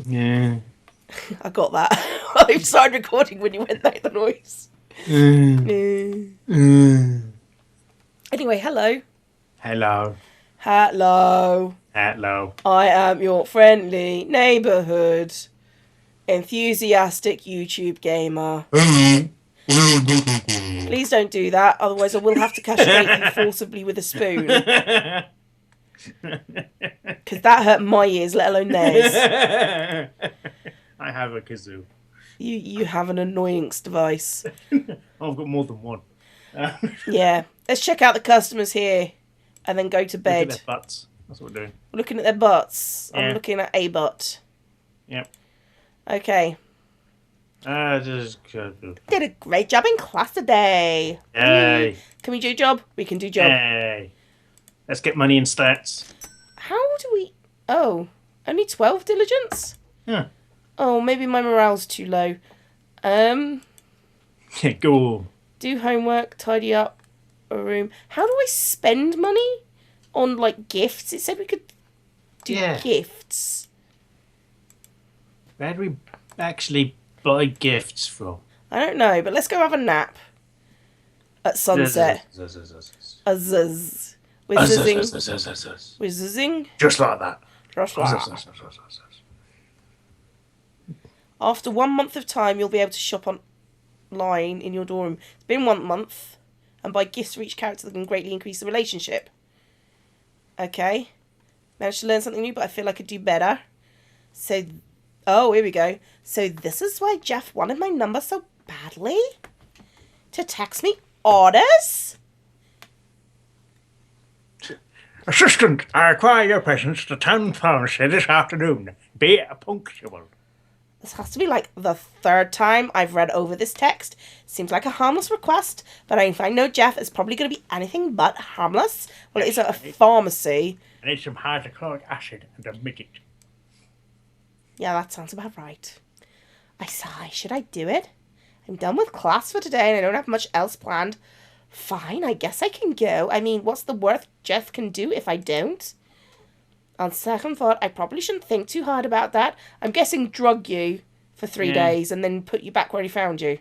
Yeah. I got that. I started recording when you went like the noise. Anyway, hello. Hello. Hello. Hello. I am your friendly neighborhood enthusiastic YouTube gamer. Please don't do that, otherwise I will have to castrate you forcibly with a spoon. Because that hurt my ears, let alone theirs. I have a kazoo. You have an annoyance device. I've got more than one. Yeah. Let's check out the customers here and then go to bed. Look at their butts. That's what we're doing. We're looking at their butts. Yeah. I'm looking at a butt. Yep. Okay. Did a great job in class today. Yay. Can we do job? We can do job. Yay. Let's get money and stats. How do we... Oh, only 12 diligence? Yeah. Oh, maybe my morale's too low. Yeah, go. Do homework, tidy up a room. How do I spend money on, like, gifts? It said we could do gifts. Where do we actually buy gifts from? I don't know, but let's go have a nap at sunset. Azz. With zizzing. With zizzing. Just like that. Just like that. After 1 month of time, you'll be able to shop online in your dorm. It's been 1 month. And buy gifts for each character that can greatly increase the relationship. Okay. Managed to learn something new, but I feel I could do better. So... Oh, here we go. So this is why Jeff wanted my number so badly? To text me orders? Assistant, I require your presence at the town pharmacy this afternoon. Be punctual. This has to be like the 3rd time I've read over this text. Seems like a harmless request, but if I know Jeff, it's probably going to be anything but harmless. Well, it is at a pharmacy. I need some hydrochloric acid and a midget. Yeah, that sounds about right. I sigh. Should I do it? I'm done with class for today and I don't have much else planned. Fine, I guess I can go. I mean, what's the worst Jeff can do if I don't? On second thought, I probably shouldn't think too hard about that. I'm guessing drug you for 3 days and then put you back where he found you.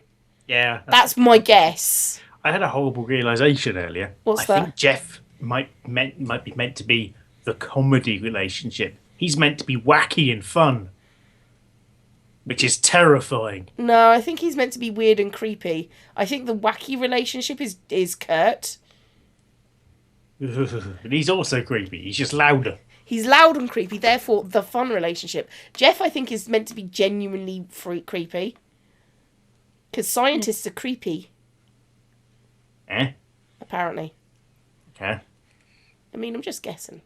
Yeah. That's my guess. I had a horrible realisation earlier. What's that? I think Jeff might be meant to be the comedy relationship. He's meant to be wacky and fun. Which is terrifying. No, I think he's meant to be weird and creepy. I think the wacky relationship is Kurt. But he's also creepy. He's just louder. He's loud and creepy, therefore the fun relationship. Jeff, I think, is meant to be genuinely creepy. Because scientists are creepy. Apparently. Okay. I mean, I'm just guessing.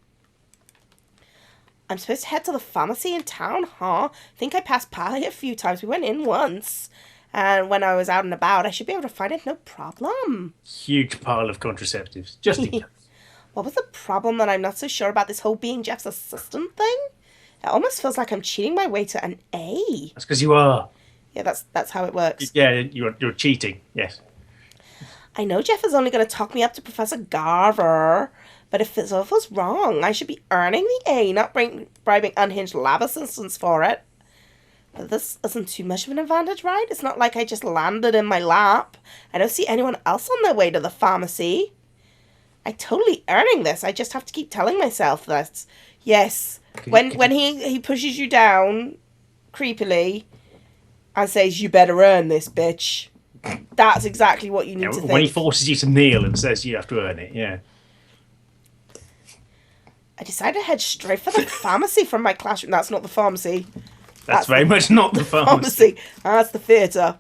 I'm supposed to head to the pharmacy in town, huh? Think I passed by it a few times. We went in once. And when I was out and about, I should be able to find it, no problem. Huge pile of contraceptives. Just in case. What was the problem that I'm not so sure about this whole being Jeff's assistant thing? It almost feels like I'm cheating my way to an A. That's because you are. Yeah, that's how it works. Yeah, you're cheating, yes. I know Jeff is only going to talk me up to Professor Garver, but if it feels wrong, I should be earning the A, not bribing unhinged lab assistants for it. But this isn't too much of an advantage, right? It's not like I just landed in my lap. I don't see anyone else on their way to the pharmacy. I'm totally earning this. I just have to keep telling myself that. Yes, when he pushes you down creepily and says, you better earn this, bitch. That's exactly what you need to think. When he forces you to kneel and says you have to earn it, yeah. I decided to head straight for the pharmacy from my classroom. That's not the pharmacy. That's very much not the pharmacy. That's the theatre.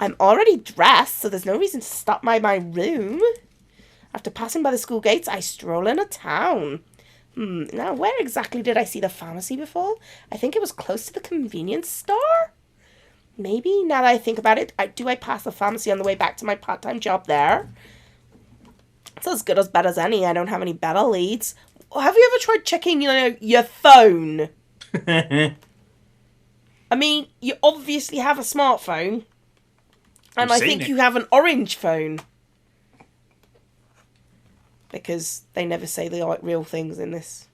I'm already dressed, so there's no reason to stop by my room. After passing by the school gates, I stroll into town. Now, where exactly did I see the pharmacy before? I think it was close to the convenience store? Maybe, now that I think about it, do I pass the pharmacy on the way back to my part-time job there? It's as good as bad as any. I don't have any better leads. Have you ever tried checking, your phone? I mean, you obviously have a smartphone. And I think you have an orange phone. Because they never say the real things in this.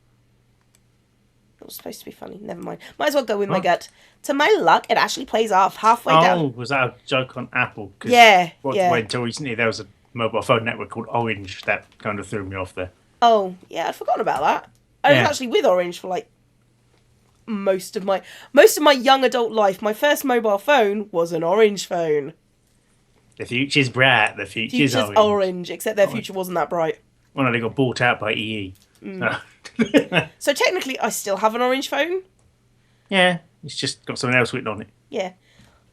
It was supposed to be funny. Never mind. Might as well go with my gut. To my luck, it actually plays off halfway down. Oh, was that a joke on Apple? Yeah. Wait until recently there was a mobile phone network called Orange that kind of threw me off there. Oh, yeah, I'd forgotten about that. I was actually with Orange for like most of my young adult life. My first mobile phone was an Orange phone. The future's bright. The future's orange. Except their future wasn't that bright. Well, no, they got bought out by EE. So technically, I still have an Orange phone. Yeah, it's just got something else written on it. Yeah.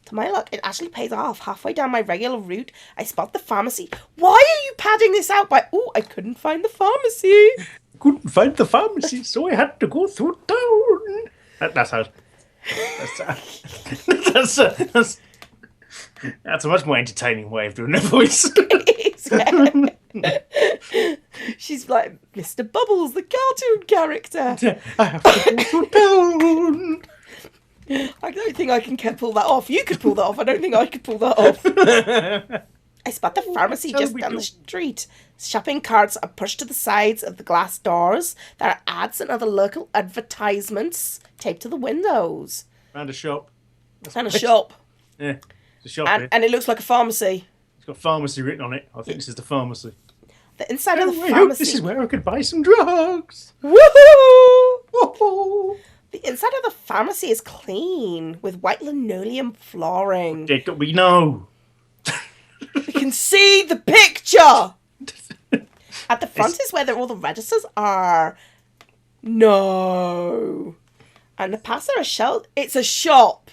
To my luck, it actually pays off. Halfway down my regular route, I spot the pharmacy. Why are you padding this out by... Oh, I couldn't find the pharmacy. Couldn't find the pharmacy, so I had to go through town. That's how... That's a much more entertaining way of doing a voice. She's like Mr. Bubbles, the cartoon character. I have to go through town. I don't think I can pull that off. You could pull that off. I don't think I could pull that off. I spot the pharmacy just down the street. Shopping carts are pushed to the sides of the glass doors. There are ads and other local advertisements taped to the windows. Found a shop. Found a shop. Yeah, it's a shop. And it looks like a pharmacy. It's got pharmacy written on it. I think this is the pharmacy. The inside of the I hope pharmacy. this is where I could buy some drugs. Woohoo! Woohoo! The inside of the pharmacy is clean with white linoleum flooring. We know. You can see the picture. At the front is where all the registers are. No. And the past there are shelves. It's a shop.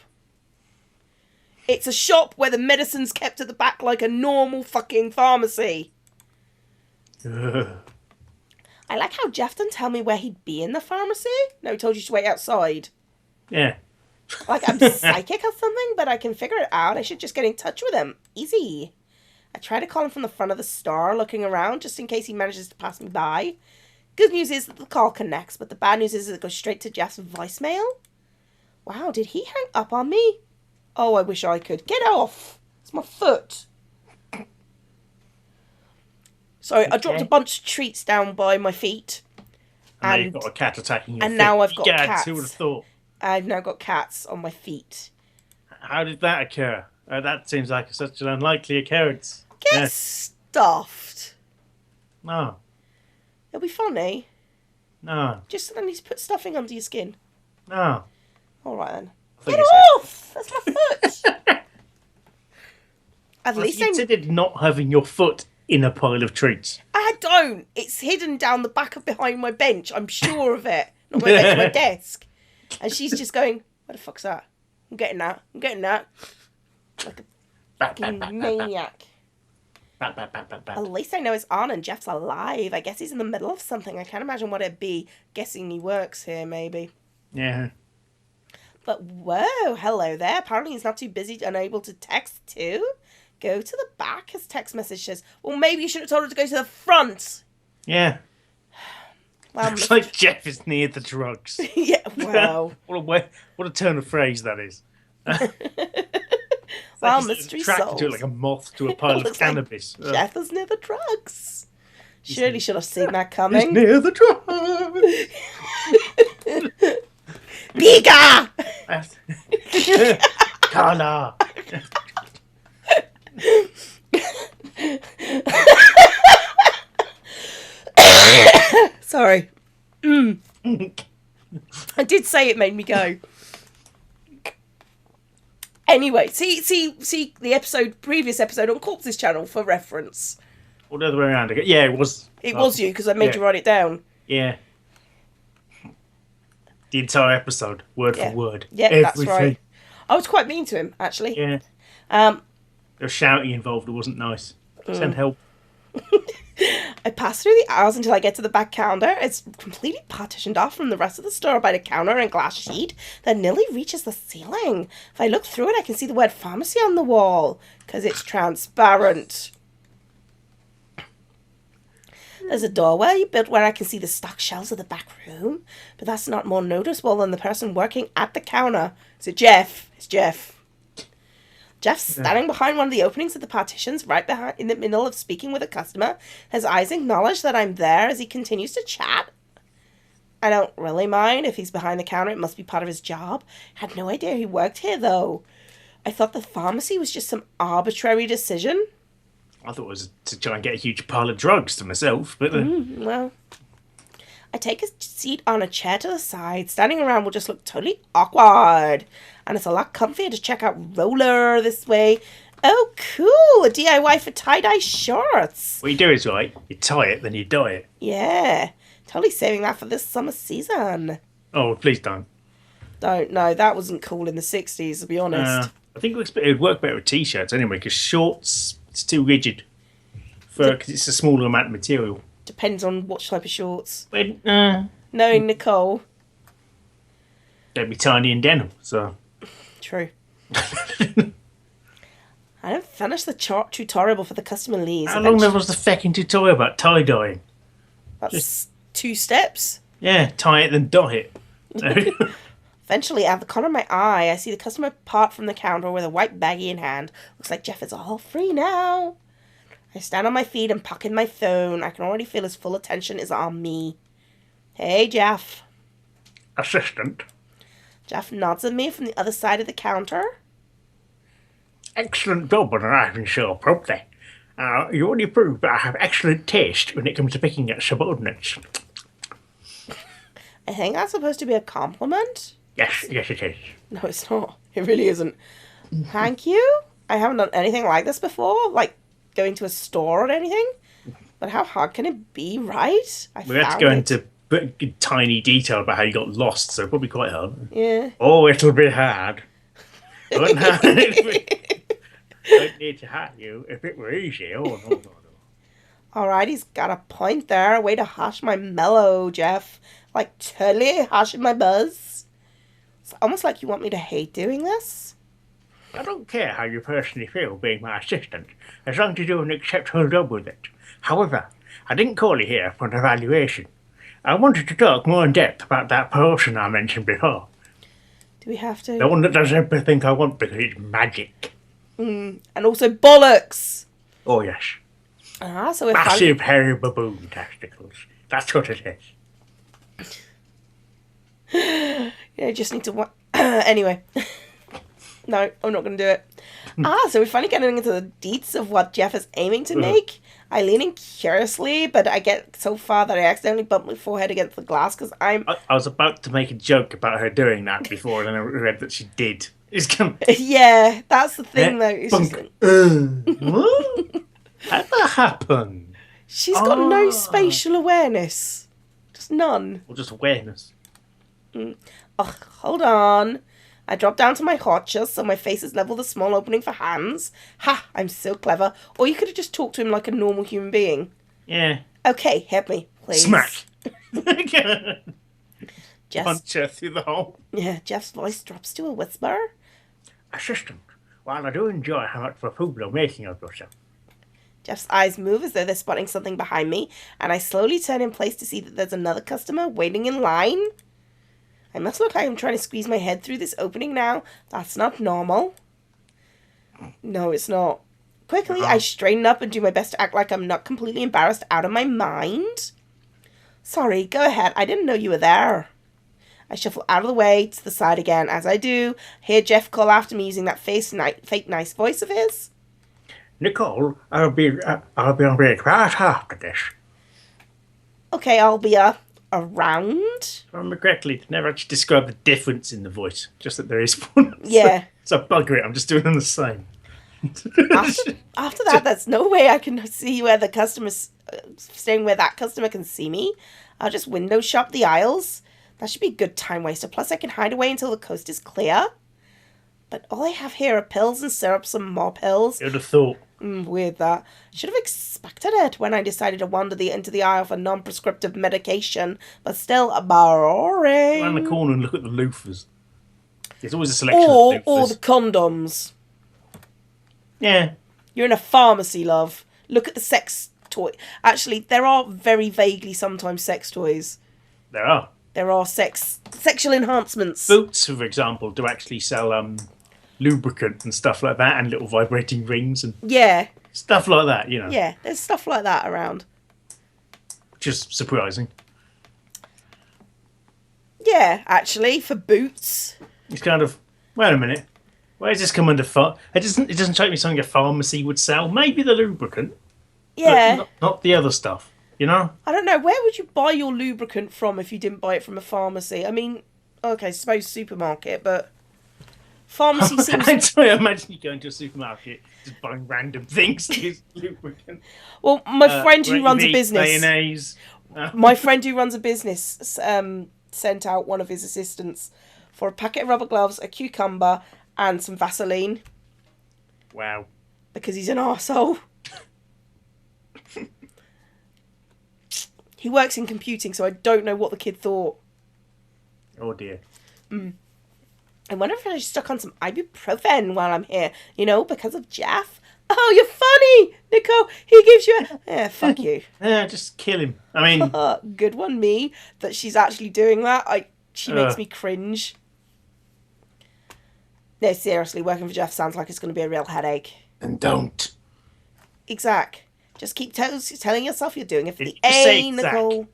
It's a shop where the medicine's kept at the back like a normal fucking pharmacy. I like how Jeff didn't tell me where he'd be in the pharmacy. No, he told you to wait outside. Yeah. Like I'm psychic or something, but I can figure it out. I should just get in touch with him. Easy. I try to call him from the front of the store, looking around, just in case he manages to pass me by. Good news is that the call connects, but the bad news is that it goes straight to Jeff's voicemail. Wow, did he hang up on me? Oh, I wish I could. Get off! It's my foot. Sorry, okay. I dropped a bunch of treats down by my feet. And now you've got a cat attacking your feet. And now I've got cats. Who would have thought? I've now got cats on my feet. How did that occur? That seems like such an unlikely occurrence. Get stuffed. No. It'll be funny. No. Just I need to put stuffing under your skin. No. All right then. Get off! That's my foot. At least you considered not having your foot in a pile of treats. I don't. It's hidden down the back of behind my bench. I'm sure of it. Not my bench, my desk. And she's just going, "What the fuck's that? I'm getting that. I'm getting that." Like a fucking maniac. At least I know it's on and Jeff's alive. I guess he's in the middle of something. I can't imagine what it'd be. Guessing he works here, maybe. Yeah. But whoa, hello there. Apparently he's not too busy and able to text too. Go to the back, his text message says. Well, maybe you should have told her to go to the front. Yeah. Well, looks like Jeff is near the drugs. Yeah, wow. What a turn of phrase that is. Well, mystery solved. To it like a moth to a pile of cannabis. Like Jeff is near the drugs. Surely should have seen that coming. He's near the drugs. Bigger! Carla. Sorry. I did say it made me go. Anyway, see the previous episode on Corpse's channel for reference. Or the other way around again. Yeah, it was. It was you, because I made you write it down. Yeah. The entire episode, word for word. Yeah, everything. That's right. I was quite mean to him, actually. Yeah. There was shouting involved. It wasn't nice. Send help. I pass through the aisles until I get to the back counter. It's completely partitioned off from the rest of the store by the counter and glass sheet that nearly reaches the ceiling. If I look through it, I can see the word pharmacy on the wall, because it's transparent. There's a doorway built where I can see the stock shelves of the back room, but that's not more noticeable than the person working at the counter. So Jeff. It's Jeff. Jeff's standing behind one of the openings of the partitions, right behind, in the middle of speaking with a customer. His eyes acknowledge that I'm there as he continues to chat. I don't really mind if he's behind the counter. It must be part of his job. Had no idea he worked here, though. I thought the pharmacy was just some arbitrary decision. I thought it was to try and get a huge pile of drugs to myself, but... Well, I take a seat on a chair to the side. Standing around will just look totally awkward. And it's a lot comfier to check out Roller this way. Oh, cool! A DIY for tie-dye shorts. What you do is, right, you tie it, then you dye it. Yeah, totally saving that for this summer season. Oh, please don't. Don't know, that wasn't cool in the 60s, to be honest. I think it would work better with t-shirts anyway, because shorts, it's too rigid. Because it's a smaller amount of material. Depends on what type of shorts. But, Knowing Nicole. they'd be tiny and denim, so... True. I didn't finish the tutorial before the customer leaves. How long there was the fecking tutorial about tie-dyeing? That's 2 steps. Yeah, tie it, then dye it. Eventually, out of the corner of my eye, I see the customer part from the counter with a white baggie in hand. Looks like Jeff is all free now. I stand on my feet and pocket my phone. I can already feel his full attention is on me. Hey, Jeff. Assistant. Jeff nods at me from the other side of the counter. Excellent job on arriving so promptly. You already proved that I have excellent taste when it comes to picking at subordinates. I think that's supposed to be a compliment. Yes, it is. No, it's not. It really isn't. Thank you. I haven't done anything like this before, like going to a store or anything. But how hard can it be, right? We had to go into tiny detail about how you got lost, so probably quite hard. Yeah. Oh, it'll be hard. Wouldn't I'd need to hurt you if it were easy. Oh, no. Alright, he's got a point there. Way to hush my mellow, Jeff. Like, totally hushing my buzz. It's almost like you want me to hate doing this. I don't care how you personally feel being my assistant, as long as you do an acceptable job with it. However, I didn't call you here for an evaluation. I wanted to talk more in depth about that potion I mentioned before. Do we have to? The one that does everything I want because it's magic. And also bollocks! Oh, yes. So if Massive hairy baboon testicles. That's what it is. Yeah, I just need to... Anyway. No, I'm not going to do it. So we're finally getting into the deets of what Jeff is aiming to make. I lean in curiously, but I get so far that I accidentally bump my forehead against the glass because I was about to make a joke about her doing that before, and then I read that she did. Yeah, that's the thing, though. It's just... How'd that happen? She's got no spatial awareness. Just none. Or just awareness. Oh, hold on. I drop down to my haunches so my face is level with a small opening for hands. Ha! I'm so clever. Or you could have just talked to him like a normal human being. Yeah. Okay, hit me, please. Smack! Jeff's, Punch her through the hole. yeah, Jeff's voice drops to a whisper. Assistant, while I do enjoy how much of a fool you're making of yourself. Jeff's eyes move as though they're spotting something behind me, and I slowly turn in place to see that there's another customer waiting in line. I must look like I'm trying to squeeze my head through this opening now. That's not normal. No, it's not. Quickly, I straighten up and do my best to act like I'm not completely embarrassed out of my mind. Sorry, go ahead. I didn't know you were there. I shuffle out of the way to the side again. As I do, hear Jeff call after me using that fake nice voice of his. Nicole, I'll be on break right after this. Okay, I'll be around. If I remember correctly, never actually describe the difference in the voice, just that there is one. Yeah. So bugger it, I'm just doing them the same. After that, there's no way I can see where the customer's staying where that customer can see me. I'll just window shop the aisles. That should be a good time waster. Plus, I can hide away until the coast is clear. But all I have here are pills and syrup, some more pills. You'd have thought. Weird that. Should have expected it when I decided to wander into the aisle for non-prescriptive medication. But still, boring. Go around the corner and look at the loofahs. There's always a selection of loofahs. Or the condoms. Yeah. You're in a pharmacy, love. Look at the sex toy. Actually, there are very vaguely sometimes sex toys. There are. There are sexual enhancements. Boots, for example, do actually sell lubricant and stuff like that, and little vibrating rings and stuff like that, you know. Yeah, there's stuff like that around. Which is surprising. Yeah, actually, for boots. It's kind of, wait a minute, where does this come under? It doesn't strike me something a pharmacy would sell. Maybe the lubricant, but Yeah. not the other stuff. You know? I don't know, where would you buy your lubricant from if you didn't buy it from a pharmacy? I mean, okay, suppose supermarket, but pharmacy seems... I imagine you going to a supermarket just buying random things to use lubricant. Well, my friend who runs a business... Mayonnaise. My friend who runs a business sent out one of his assistants for a packet of rubber gloves, a cucumber, and some Vaseline. Wow. Because he's an arsehole. He works in computing, so I don't know what the kid thought. Oh dear. And wonder if I should stuck on some ibuprofen while I'm here, you know, because of Jeff. Oh, you're funny, Nicole. He gives you fuck you. Yeah, just kill him. I mean... Good one, me, that she's actually doing that. She makes me cringe. No, seriously, working for Jeff sounds like it's going to be a real headache. And don't. Exact. Just keep telling yourself you're doing it for the A, Nicole.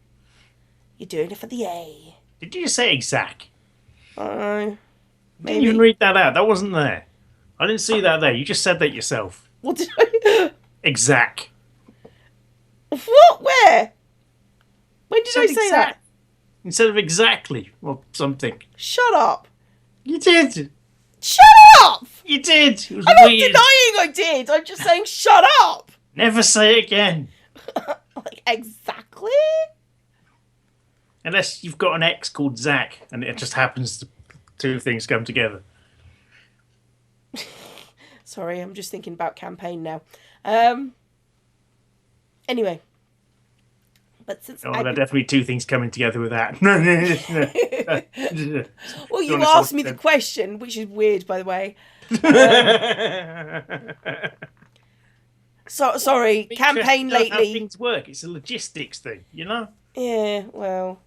You're doing it for the A. Did you just say exact? Maybe. Didn't even read that out. That wasn't there. I didn't see that there. You just said that yourself. What did I... Exact. What? Where? When did I say that? Instead of exactly or something. Shut up. You did. Shut up! You did. It was I'm not weird. denying I did. I'm just saying shut up. Never say it again. Like, exactly? Unless you've got an ex called Zach and it just happens to two things come together. Sorry, I'm just thinking about campaign now. Anyway. But since there are definitely two things coming together with that. Well, you asked me the question, which is weird, by the way. Sorry, campaign lately. How things work. It's a logistics thing, you know? Yeah, well,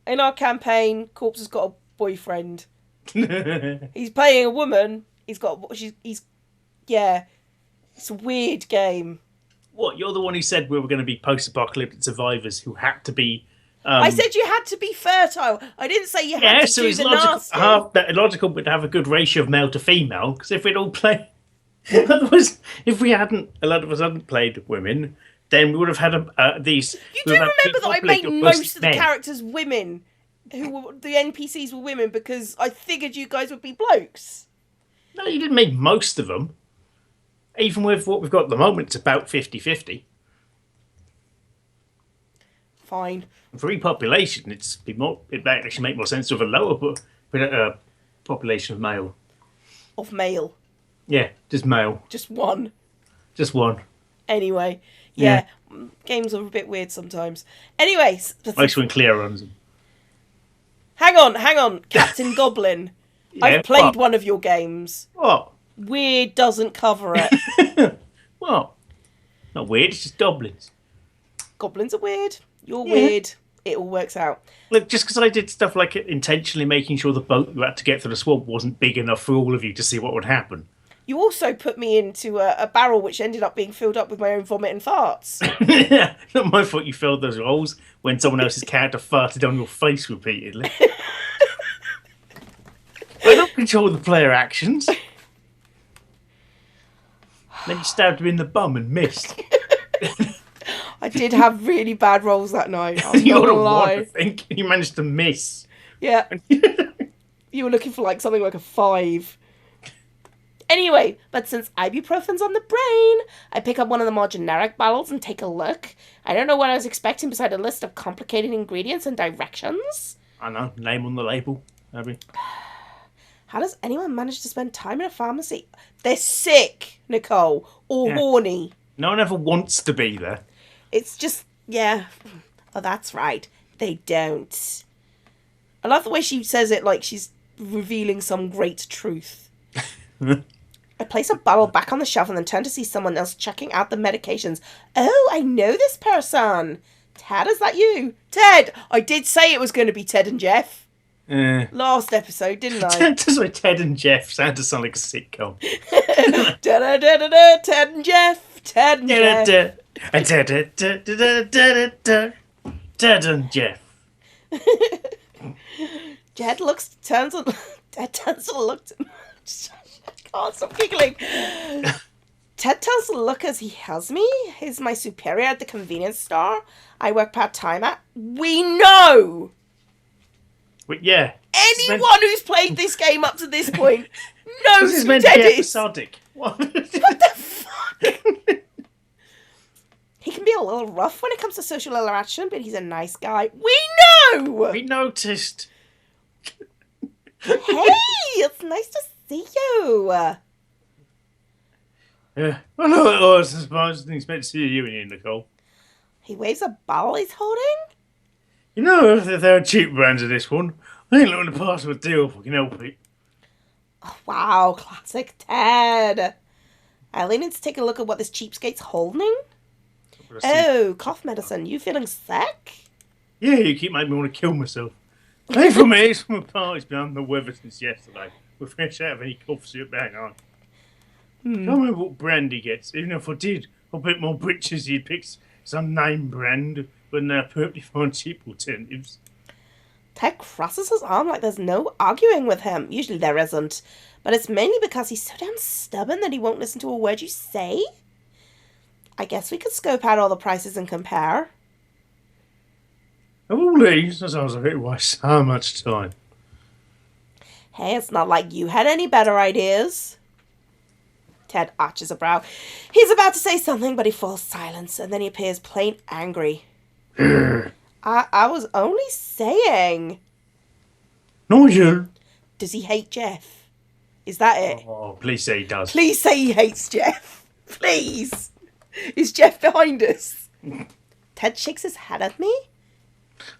in our campaign, Corpse has got a boyfriend. He's playing a woman. Yeah, it's a weird game. What? You're the one who said we were going to be post-apocalyptic survivors who had to be. I said you had to be fertile. I didn't say you had to do the nasty. Logical, but have a good ratio of male to female. Because if we'd all play, otherwise, if a lot of us hadn't played women, then we would have had these. You do remember that I made most of the characters women, the NPCs were women, because I figured you guys would be blokes. No, you didn't make most of them. Even with what we've got at the moment, it's about 50-50. Fine. For repopulation, it might actually make more sense to have a lower population of male. Of male. Yeah, just male. Just one. Just one. Anyway, yeah. Games are a bit weird sometimes. Anyway. Most when Cleo runs them. Hang on, Captain Goblin. Yeah, I've played one of your games. What? Weird doesn't cover it. What? Not weird, it's just goblins. Goblins are weird. You're weird. It all works out. Look, just because I did stuff like intentionally making sure the boat you had to get through the swamp wasn't big enough for all of you to see what would happen. You also put me into a barrel which ended up being filled up with my own vomit and farts. Yeah, not my fault you filled those holes when someone else's character farted on your face repeatedly. I don't control the player actions. Then you stabbed him in the bum and missed. I did have really bad rolls that night. You're the one, I think. You managed to miss. Yeah. You were looking for something like a 5. Anyway, but since ibuprofen's on the brain, I pick up one of the more generic bottles and take a look. I don't know what I was expecting beside a list of complicated ingredients and directions. I know. Name on the label, maybe. How does anyone manage to spend time in a pharmacy? They're sick, Nicole, or horny. No one ever wants to be there. It's just, yeah. Oh, that's right. They don't. I love the way she says it like she's revealing some great truth. I place a bottle back on the shelf and then turn to see someone else checking out the medications. Oh, I know this person. Ted, is that you? Ted! I did say it was going to be Ted and Jeff. Last episode, didn't I? That's why Ted and Jeff sound to sound like a sitcom. Ted and Jeff. Ted and Jeff. Ted and Jeff. Ted turns and looks. I can't stop giggling. Ted tells Lucas he has me. He's my superior at the convenience store I work part-time at. We know! But yeah. Anyone who's played this game up to this point knows This is who meant to Ted be is. episodic. What? What the fuck? He can be a little rough when it comes to social interaction, but he's a nice guy. We know! We noticed. Hey, it's nice to see you. Yeah. I know it was. I suppose I didn't expect to see you in here, Nicole. He waves a bottle he's holding. You know, if there are cheap brands of this one, I ain't looking to pass with a deal if I can help it. Oh, wow, classic Ted. I lean in to take a look at what this cheapskate's holding. Oh, cough medicine. You feeling sick? Yeah, you keep making me want to kill myself. Hey, for me, it's from a party's been under the weather since yesterday. We're fresh out of any cough syrup bang on. Can't remember what brand he gets. Even if I did, I'll bet more britches he'd pick some name brand when they're perfectly fine cheap alternatives. Ted crosses his arm like there's no arguing with him. Usually there isn't. But it's mainly because he's so damn stubborn that he won't listen to a word you say. I guess we could scope out all the prices and compare. Of all these, that sounds like it wastes so much time. Hey, it's not like you had any better ideas. Ted arches a brow. He's about to say something, but he falls silent, and then he appears plain angry. I was only saying. Nigel! Does he hate Jeff? Is that it? Oh, please say he does. Please say he hates Jeff. Please. Is Jeff behind us? Ted shakes his head at me.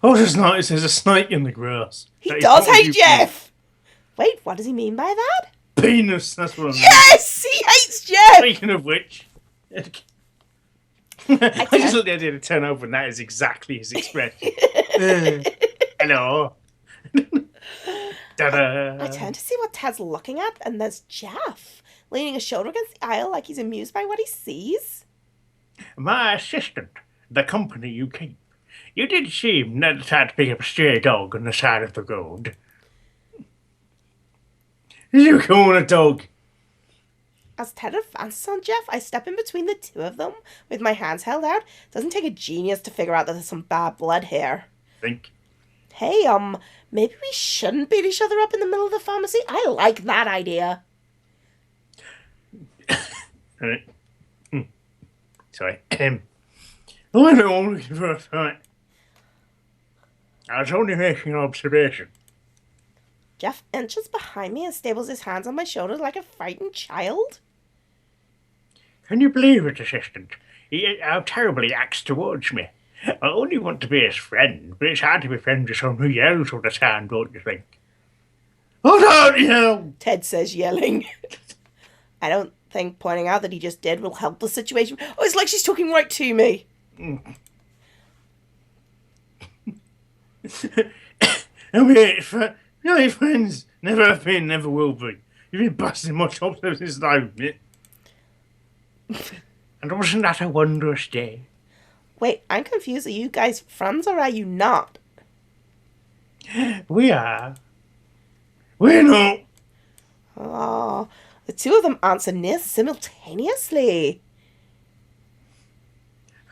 I just noticed there's a snake in the grass. He does hate Jeff! Wait, what does he mean by that? Penis, that's what I mean. Yes! He hates Jeff! Speaking of which... I just looked at the idea to turn over and that is exactly his expression. Hello. Ta-da. I turn to see what Ted's looking at, and there's Jeff, leaning a shoulder against the aisle like he's amused by what he sees. My assistant, the company you keep. You did seem not to try to pick up a stray dog on the side of the road. You call a dog? As Ted advances on Jeff, I step in between the two of them with my hands held out. Doesn't take a genius to figure out that there's some bad blood here. Think. Hey, maybe we shouldn't beat each other up in the middle of the pharmacy? I like that idea. Sorry. I don't know I'm looking for a fight. I was only making an observation. Jeff inches behind me and stables his hands on my shoulders like a frightened child. Can you believe it, assistant? How terribly he acts towards me. I only want to be his friend, but it's hard to be friends with someone who yells all the time, don't you think? Oh, don't yell! Ted says, yelling. I don't think pointing out that he just did will help the situation. Oh, it's like she's talking right to me. And we ain't friends. Never have been, never will be. You've been busting my chops ever since I owned it. And wasn't that a wondrous day? Wait, I'm confused. Are you guys friends or are you not? We are. We're not. Oh, the two of them answer near simultaneously.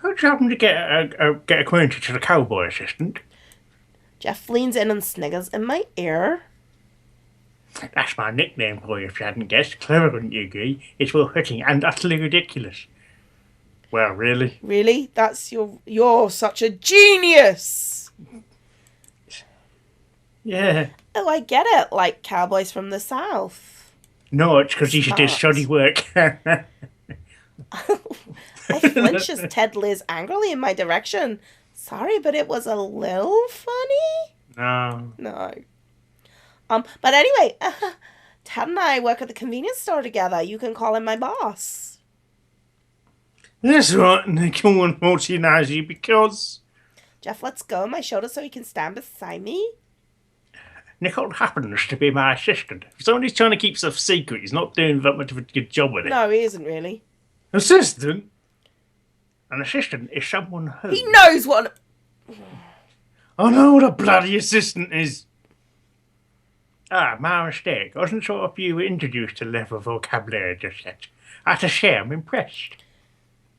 How'd you happen to get acquainted to the cowboy assistant? Jeff leans in and sniggers in my ear. That's my nickname for you, if you hadn't guessed. Clever, wouldn't you agree? It's well fitting and utterly ridiculous. Well, really? Really? You're such a genius! Yeah. Oh, I get it. Like cowboys from the South. No, it's because he did shoddy work. I flinch as Ted leers angrily in my direction. Sorry, but it was a little funny. No. But anyway, Ted and I work at the convenience store together. You can call him my boss. That's right, Nicole won't recognize you because... Jeff lets go of my shoulder so he can stand beside me. Nicole happens to be my assistant. If someone's trying to keep stuff secret, he's not doing that much of a good job with it. No, he isn't really. Assistant? An assistant is someone who... He knows what... I know what a bloody assistant is. Ah, my mistake. I wasn't sure if you were introduced to the level of vocabulary just yet. I have to say, I'm impressed.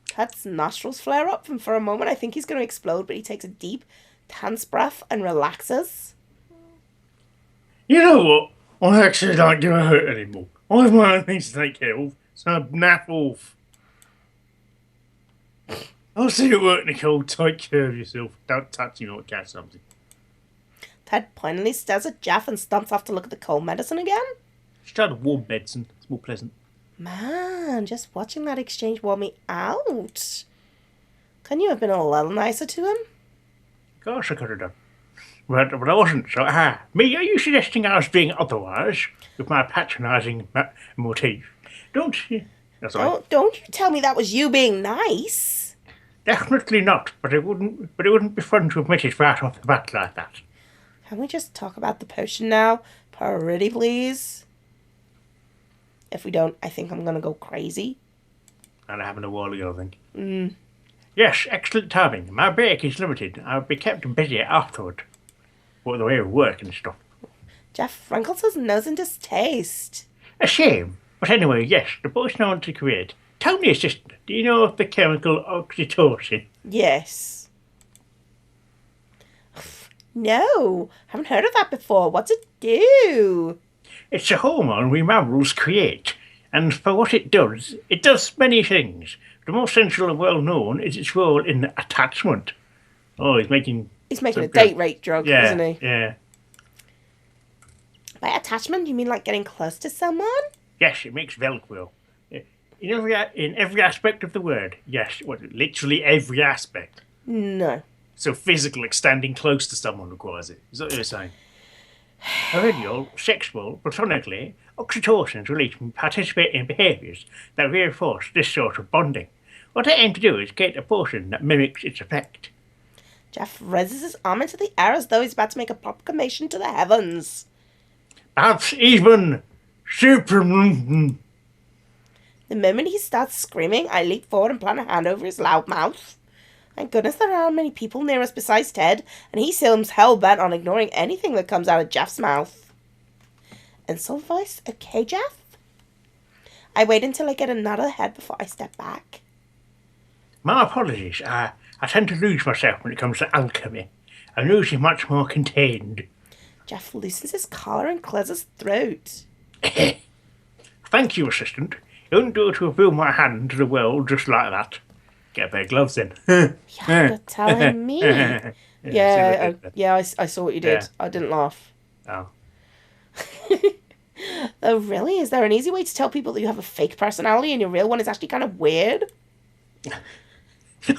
Ted's nostrils flare up, and for a moment I think he's going to explode, but he takes a deep, tense breath and relaxes. You know what? I actually don't give a hoot anymore. I have my own things to take care of, so I'm naff off. I'll see you at work, Nicole. Take care of yourself. Don't touch me or catch something. Ted pointedly stares at Jeff and stumps off to look at the cold medicine again. Just try the warm medicine. It's more pleasant. Man, just watching that exchange wore me out. Couldn't you have been a little nicer to him? Gosh, I could have done. But I wasn't, so me, are you suggesting I was being otherwise with my patronising motif? Don't you? That's right. Don't you tell me that was you being nice. Definitely not, but it wouldn't be fun to admit it right off the bat like that. Can we just talk about the potion now? Pretty please? If we don't, I think I'm going to go crazy. And having a while ago, I think. Yes, excellent timing. My break is limited. I'll be kept busy afterward. What the way of work and stuff. Jeff wrinkles his nose in distaste. A shame. But anyway, yes, the potion I want to create. Tell me, assistant, do you know of the chemical oxytocin? Yes. No, haven't heard of that before. What's it do? It's a hormone we mammals create, and for what it does many things. The most central and well known is its role in attachment. Oh, he's making a date rape drug, yeah, isn't he? Yeah. By attachment, you mean like getting close to someone? Yes, it makes Velcro. In every aspect of the word. Yes, literally every aspect. No. So physical, like standing close to someone requires it. Is that what you're saying? Perennial, sexual, platonically, oxytocin is released when we participate in behaviours that reinforce this sort of bonding. What I aim to do is create a potion that mimics its effect. Jeff raises his arm into the air as though he's about to make a proclamation to the heavens. Perhaps even super. The moment he starts screaming, I leap forward and plant a hand over his loud mouth. Thank goodness there aren't many people near us besides Ted, and he seems hell-bent on ignoring anything that comes out of Jeff's mouth. Insult voice? Okay, Jeff? I wait until I get a nod ahead before I step back. My apologies. I tend to lose myself when it comes to alchemy. I'm usually much more contained. Jeff loosens his collar and clears his throat. Thank you, assistant. You wouldn't do to reveal my hand to the world just like that. Get a pair of gloves then. You're telling me. I saw what you did. Yeah. I didn't laugh. Oh. Oh, really? Is there an easy way to tell people that you have a fake personality and your real one is actually kind of weird?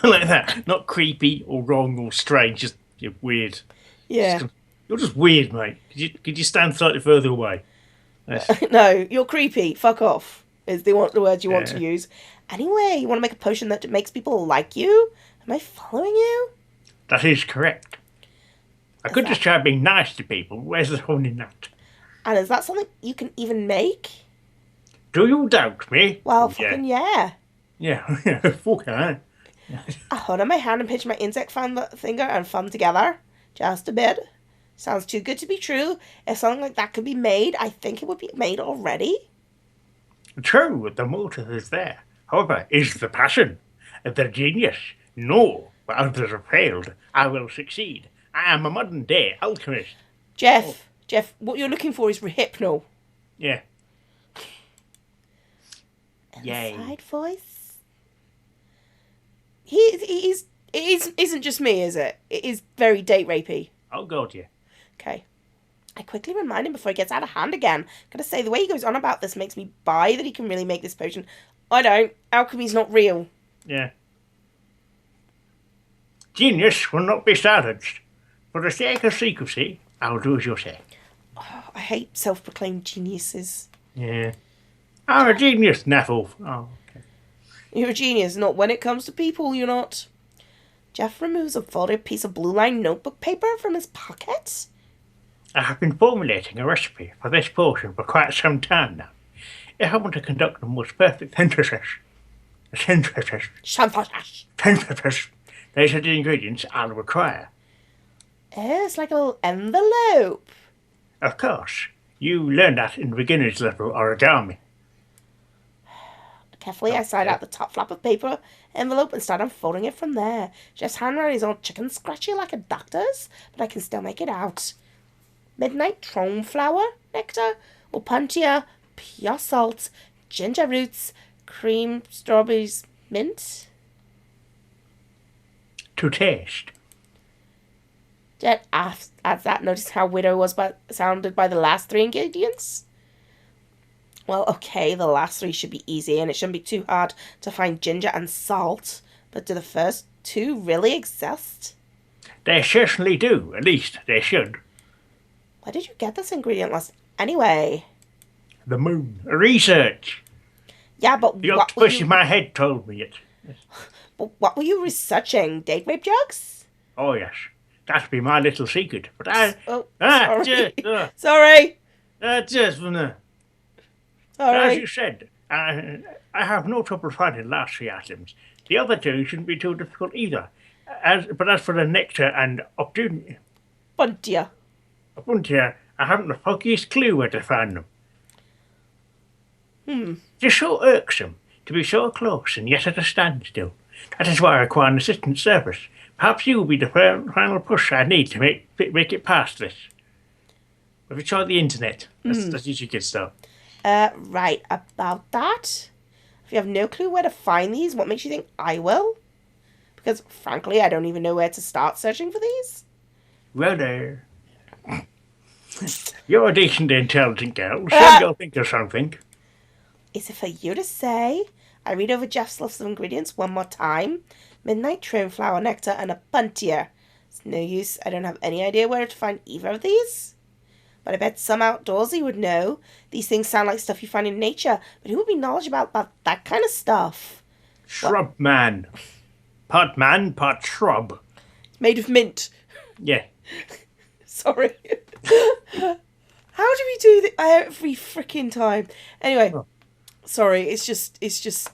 Like that. Not creepy or wrong or strange, just you're weird. Yeah. You're just weird, mate. Could you stand slightly further away? No, you're creepy. Fuck off. Is the words you want to use. Anyway, you want to make a potion that makes people like you? Am I following you? That is correct. I could just try being nice to people. Where's the harm in that? And is that something you can even make? Do you doubt me? Well, fucking yeah. Yeah, fucking. I hold on my hand and pinch my insect finger and thumb together. Just a bit. Sounds too good to be true. If something like that could be made, I think it would be made already. True, the motive is there. However, is the passion, the genius? No, but others have failed. I will succeed. I am a modern-day alchemist. Jeff, what you're looking for is hypno. Yeah. Inside voice? It isn't just me, is it? It is very date rapey. I'll go to you. Okay. I quickly remind him before he gets out of hand again. Gotta say, the way he goes on about this makes me buy that he can really make this potion. I don't. Alchemy's not real. Yeah. Genius will not be silenced. For the sake of secrecy, I'll do as you say. Oh, I hate self-proclaimed geniuses. Yeah. I'm a genius, Neville. Oh, okay. You're a genius, not when it comes to people, you're not. Jeff removes a folded piece of blue-lined notebook paper from his pocket. I have been formulating a recipe for this potion for quite some time now. If I want to conduct the most perfect synthesis, these are the ingredients I'll require. Oh, it's like a little envelope. Of course. You learned that in the beginner's level origami. Carefully, I slide out the top flap of paper envelope and start unfolding it from there. Jeff's handwriting is all chicken scratchy like a doctor's, but I can still make it out. Midnight drone flower nectar, opuntia, pure salt, ginger roots, cream, strawberries, mint. To taste. Jet adds that. Notice how widow was sounded by the last three ingredients? Well, okay, the last three should be easy, and it shouldn't be too hard to find ginger and salt. But do the first two really exist? They certainly do. At least they should. Where did you get this ingredient list anyway? The moon. Research. Yeah, but The octopus in my head told me it. Yes. But what were you researching? Date rape jugs? Oh, yes. That'd be my little secret. But I... Sorry. Sorry. Sorry. Just from the... As you said, I have no trouble finding the last three items. The other two shouldn't be too difficult either. But as for the nectar and obtunia, Buntia. I haven't the foggiest clue where to find them. It's so irksome to be so close and yet at a standstill. That is why I require an assistant service. Perhaps you will be the final push I need to make it past this. If it's on the internet, that's usually good stuff. Right, about that. If you have no clue where to find these, what makes you think I will? Because, frankly, I don't even know where to start searching for these. Well, there. You're a decent, intelligent girl, so you'll think of something. Is it for you to say? I read over Jeff's list of ingredients one more time. Midnight drone flower nectar and a buntia. It's no use. I don't have any idea where to find either of these. But I bet some outdoorsy would know. These things sound like stuff you find in nature, but who would be knowledgeable about that kind of stuff? Shrub man. Part man, part shrub. It's made of mint. Yeah. Sorry. How do we do that every freaking time? Anyway, sorry, it's just,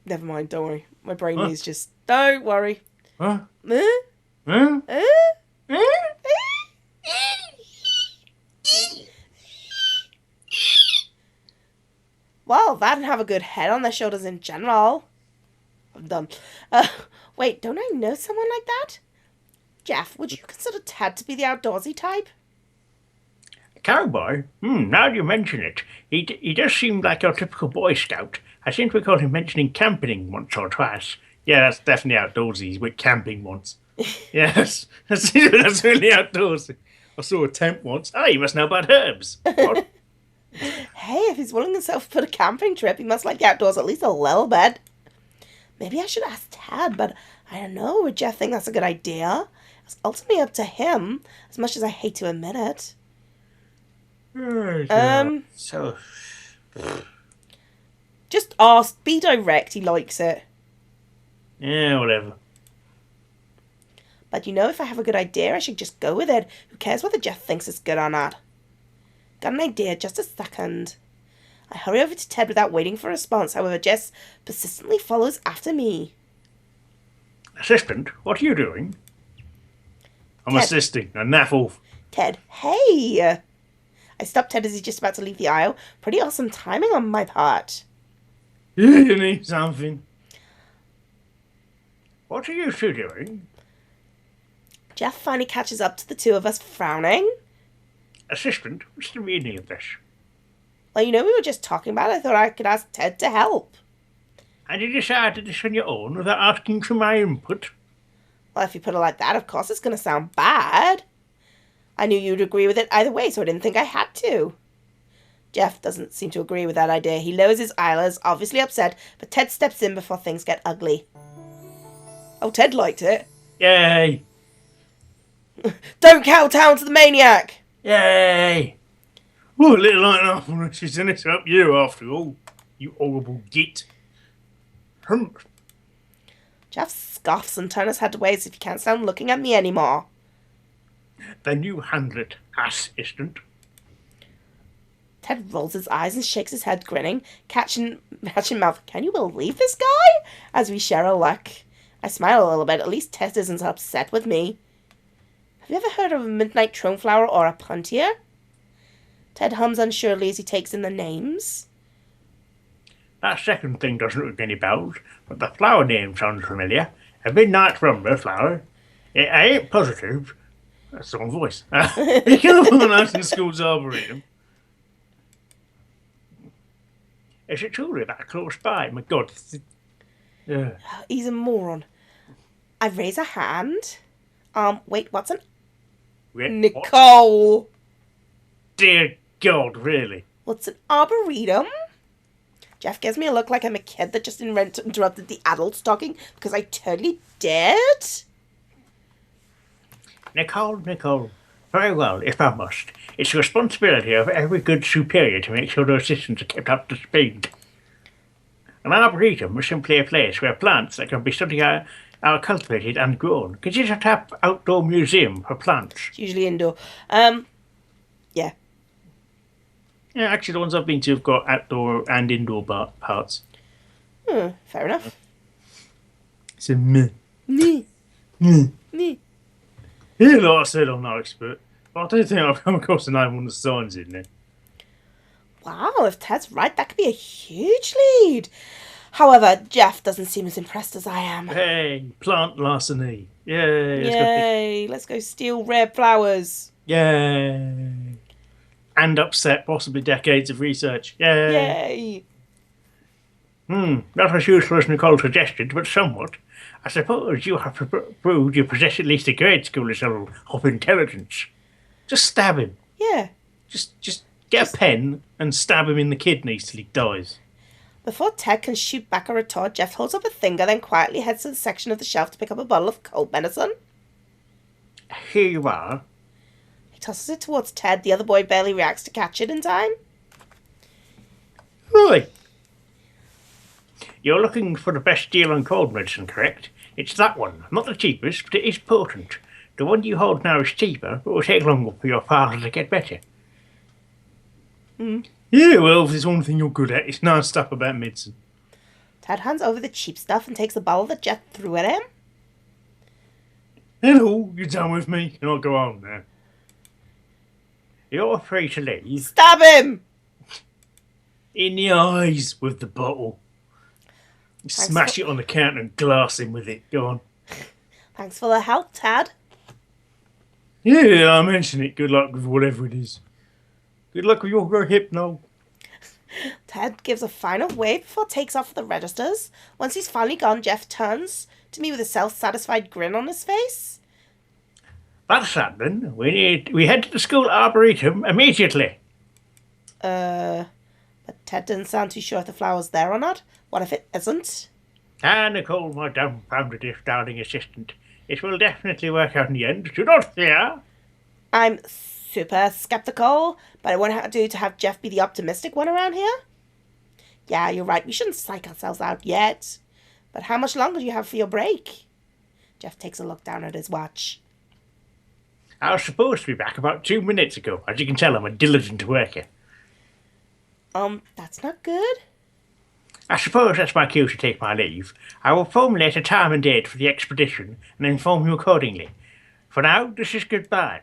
never mind, don't worry. My brain is just, don't worry. Huh? Huh? Well, that and have a good head on their shoulders in general. I'm done. Wait, don't I know someone like that? Jeff, would you consider Ted to be the outdoorsy type? Cowboy? Now you mention it. He does seem like your typical Boy Scout. I seem to recall him mentioning camping once or twice. Yeah, that's definitely outdoorsy. He went camping once. Yes, that's really outdoorsy. I saw a tent once. Oh, you must know about herbs. What? Hey, if he's willing himself to put a camping trip, he must like the outdoors at least a little bit. Maybe I should ask Ted, but I don't know. Would Jeff think that's a good idea? It's ultimately up to him, as much as I hate to admit it. So... Just ask. Be direct. He likes it. Yeah, whatever. But you know, if I have a good idea, I should just go with it. Who cares whether Jeff thinks it's good or not? Got an idea, just a second. I hurry over to Ted without waiting for a response. However, Jess persistently follows after me. Assistant, what are you doing? I'm Ted. assisting. A naff off. Ted, hey! I stop Ted as he's just about to leave the aisle. Pretty awesome timing on my part. You need something. What are you two doing? Jeff finally catches up to the two of us, frowning. Assistant, what's the meaning of this? Well, you know, we were just talking about it. I thought I could ask Ted to help. And you decided this on your own without asking for my input? Well, if you put it like that, of course it's going to sound bad. I knew you'd agree with it either way, so I didn't think I had to. Jeff doesn't seem to agree with that idea. He lowers his eyelids, obviously upset, but Ted steps in before things get ugly. Oh, Ted liked it. Yay! Don't kowtow to the maniac! Yay! Oh, a little like that. She's in it up you after all. You horrible git. Humph. Jeff scoffs and turns his head away as if he can't stand looking at me anymore. Then you handle it, assistant. Ted rolls his eyes and shakes his head, grinning, catching mouth. Can you believe this guy? As we share a look. I smile a little bit. At least Ted isn't upset with me. Have you ever heard of a midnight troneflower or a puntier? Ted hums unsurely as he takes in the names. That second thing doesn't ring any bells, but the flower name sounds familiar. A midnight rumble flower. I ain't positive. That's the wrong voice. Be careful when out in school's arboretum. Is it truly that close by? My God. He's a moron. I raise a hand. Wait, what's an... Wait, Nicole! What? Dear God, really? What's an arboretum? Jeff gives me a look like I'm a kid that just interrupted the adult talking because I totally did. Nicole. Very well, if I must. It's the responsibility of every good superior to make sure their assistants are kept up to speed. An arboretum is simply a place where plants that can be studied are cultivated and grown. Consider a tap outdoor museum for plants. It's usually indoor. Yeah. Yeah, actually the ones I've been to have got outdoor and indoor parts. Fair enough. It's a meh. Me. Yeah, like I said, I'm no expert. But I don't think I've come across the name on the signs in there. Wow, if Ted's right, that could be a huge lead. However, Jeff doesn't seem as impressed as I am. Hey, plant larceny. Yay. Yay, let's go steal rare flowers. Yay. And upset possibly decades of research. Yay. Yay. Not as useful as Nicole suggested, but somewhat. I suppose you have proved you possess at least a grade school level of intelligence. Just stab him. Yeah. Just get a pen and stab him in the kidneys till he dies. Before Ted can shoot back a retort, Jeff holds up a finger, then quietly heads to the section of the shelf to pick up a bottle of cold medicine. Here you are. He tosses it towards Ted. The other boy barely reacts to catch it in time. Right. You're looking for the best deal on cold medicine, correct? It's that one. Not the cheapest, but it is potent. The one you hold now is cheaper, but will take longer for your father to get better. Yeah, well, if there's one thing you're good at, it's knowing stuff about medicine. Ted hands over the cheap stuff and takes the bottle that Jeff threw at him. Hello, you're done with me. Can I go on now? You're free to leave. Stab him! In the eyes with the bottle. Smash it on the counter and glass him with it. Go on. Thanks for the help, Ted. Yeah, I mentioned it. Good luck with whatever it is. Good luck with your hypno. Ted gives a final wave before takes off the registers. Once he's finally gone, Jeff turns to me with a self-satisfied grin on his face. That's happening. We head to the school arboretum immediately. But Ted didn't sound too sure if the flower's there or not. What if it isn't? Nicole, my dumbfounded darling assistant. It will definitely work out in the end. Do not fear. I'm super skeptical, but I wonder how to do to have Jeff be the optimistic one around here. Yeah, you're right. We shouldn't psych ourselves out yet. But how much longer do you have for your break? Jeff takes a look down at his watch. I was supposed to be back about 2 minutes ago. As you can tell, I'm a diligent worker. That's not good. I suppose that's my cue to take my leave. I will formulate a time and date for the expedition and inform you accordingly. For now, this is goodbye.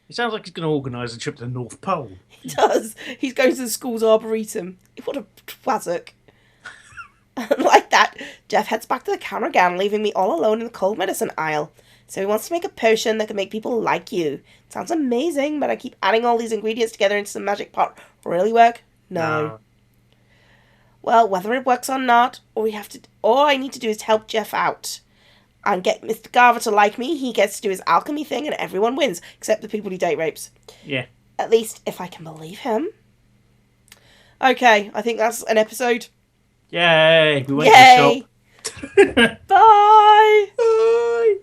It sounds like he's going to organise a trip to the North Pole. He does. He's going to the school's arboretum. What a twazzock. Like that, Jeff heads back to the counter again, leaving me all alone in the cold medicine aisle. So he wants to make a potion that can make people like you. Sounds amazing, but I keep adding all these ingredients together into some magic pot. Really work? No. Well, whether it works or not, all I need to do is help Jeff out. And get Mr. Garver to like me. He gets to do his alchemy thing and everyone wins. Except the people he date rapes. Yeah. At least, if I can believe him. Okay, I think that's an episode. Yay! We went Yay! to the shop. Bye! Bye!